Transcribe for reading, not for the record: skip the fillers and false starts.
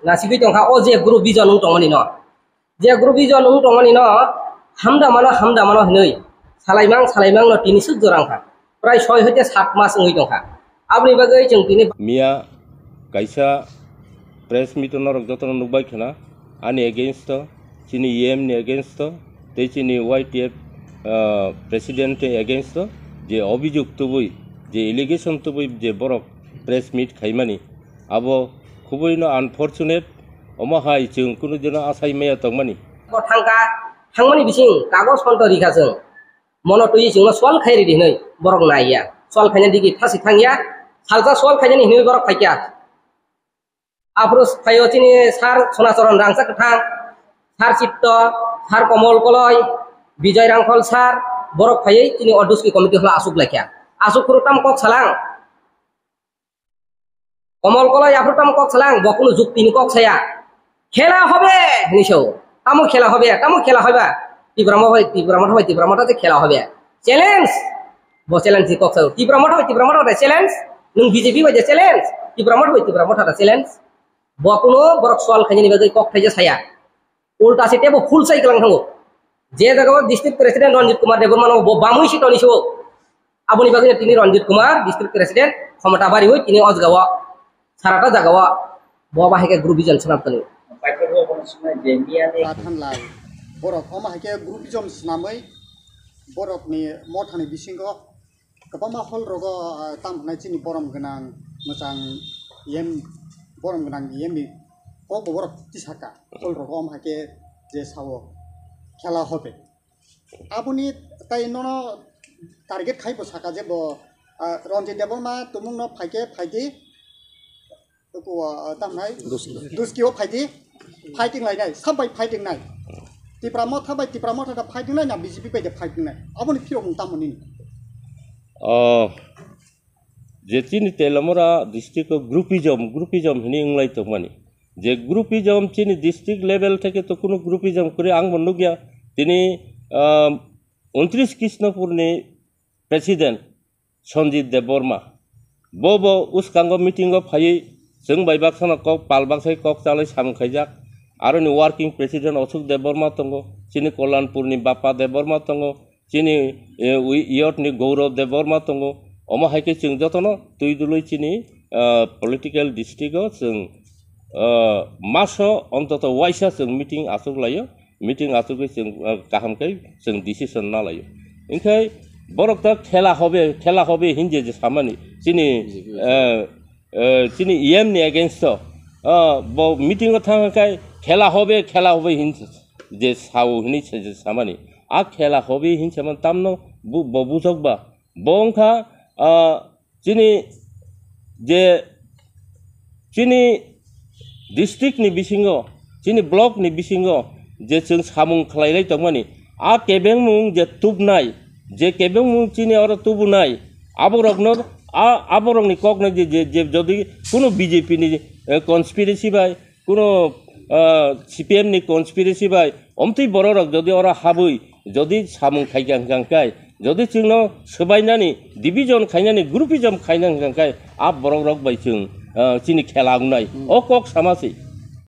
nasibi tongka o je group vision ung tongmani no je group vision ung tongmani no hamda mano hinoi salaimang no tini suk jorangka prai 6 hoite 7 mas ungui tongka abni bagai jeng tini mia kaisa press meeting norok jotono nukbai khana ani against chini em ni against te chini YTF president against je অভিযোগ তবই যে allegation তবই যে বড় press meet খাইমানি আবো খুবই unfortunate অমহাই जों কোনো জন আসাই মেয়া তংমানি थांमानि बिसिं कागज font रिखाजों मनटुइ जों सवाल खाइरि दिनै बरक नाइया सवाल खाइना दिगि थासि थांगिया सालजा सवाल खाइनानि हिनै बरक फाइया आफ्रुस फायोचिनि सार सनाचरन रांसा कथां सार चित्त सार कमल कलय विजय रांखल सार बरक फायै तिनि अदुस्की कमिटि हला आसुक लाखिया आसुक खुरुताम कक सालां कमल कलय आफ्रुताम कक सालां बकुनु जुक्तिनि कक साया खेला হবে নিশো তামু খেলা হবে তীব্রমঠ খেলা হবে চ্যালেঞ্জ বো চ্যালেঞ্জ কক সাও তীব্রমঠ চ্যালেঞ্জ নং বিজেপি বাজে চ্যালেঞ্জ তীব্রমঠ চ্যালেঞ্জ বো কোনো বরক সওয়াল খাইনি বাগै কক থাইजे साया उल्टा सिटे बो फुल साइकेल थांगो जे जायगायाव डिस्ट्रिक्ट प्रेसिडेंट रंजित कुमार देबरमान बो बामुइ सिटनि सो आबुनि बागै तिनि रंजित कुमार डिस्ट्रिक्ट प्रेसिडेंट क्षमता बारि होय तिनि अजगावा साराटा जागावा बो बाहायके ग्रुप विजन सनातनि थानलाय बरफ अमाहायके ग्रुपिजम सिनामै बरफनि मथानि बिसिंखौ गोबां हल रग तामनाय चिनि बरम गोनां मोजां एम बरम गोनां एमनि बरफ तिसाका हल रग अमाहायके जे सावो खेला হবে आबुनि ताइ ननो टार्गेट खाइबो साका जे रंजित देबरमा तुमुंनो फाइदि को तामनाय दुस्किओ फाइदि फाइटिंग लाइनाय साबाय फाइटिंग नाय तिप्रामथा फाइटिंग नाय ना बीजेपी बायदि फाइटिंग नाय आबुनि फिरो मुंतामनि जेतिनि तेलमरा डिस्ट्रिक्ट ग्रुपिजम हिनि इंलाय तमानि जे ग्रुपिजम चिनि डिस्ट्रिक्ट लेवल থেকে তো কোনো গ্রুপিজম করে आं বন্ধ गया তিনি 29 কৃষ্ণপুরনি প্রেসিডেন্ট সঞ্জিত দেববর্মা বো উসকাঙ্গ মিটিং ফাयै जों बायबाक्साना कक पालबाक्साय कक चालै सामखायजाक आरो नि वर्किंग प्रेसिडेंट अशोक देबबर्मा दंगो चिनि कल्याणपुरनि बापा देबबर्मा दंगो चिनि इयतनि गौरव देबबर्मा दंगो अमाहायके जों जतनो तुइदुलै चिनि पलिटिकल डिस्ट्रिक्टआव जों मासो अन्तत वाइसा जों मिटिं आसुक लायो मिटिं आसुकै जों गाहामकै जों डिसिसन ना लायो ओंखाय बरकता खेला হবে हिन्जे जे सामानि चिनि एम नि अगेंस्ट बो मिटिंग थांगाय खेला হবে हिन्जे जे साव हिनि जे सामानि आ खेला হবে हिन्से मान तामनो बुजकबा बंखा चिनि जे चिनि डिस्ट्रिक्ट नि बिसिङो चिनि ब्लक नि बिसिङो जे जों सामुं खालायलाय दंमानि आ केबें मुं जे तुबनाय जे केबें मुं चिनि आरो तुबुनाय आबरकनो आबरकनि ककनो जे जदि कोनो बीजेपी नि कन्सपिरेसि बाय कोनो सीपीएम नि कन्सपिरेसि बाय अमथै बररक जदि अरा हाबै जदि सामुं खायगांगांखाय जदि जोंनो सोबायनानि डिभिजन खायनानि ग्रुपिजम खायनांगांखाय आ बररक बाय जों चिनि खेला उनाय अ कक सामासै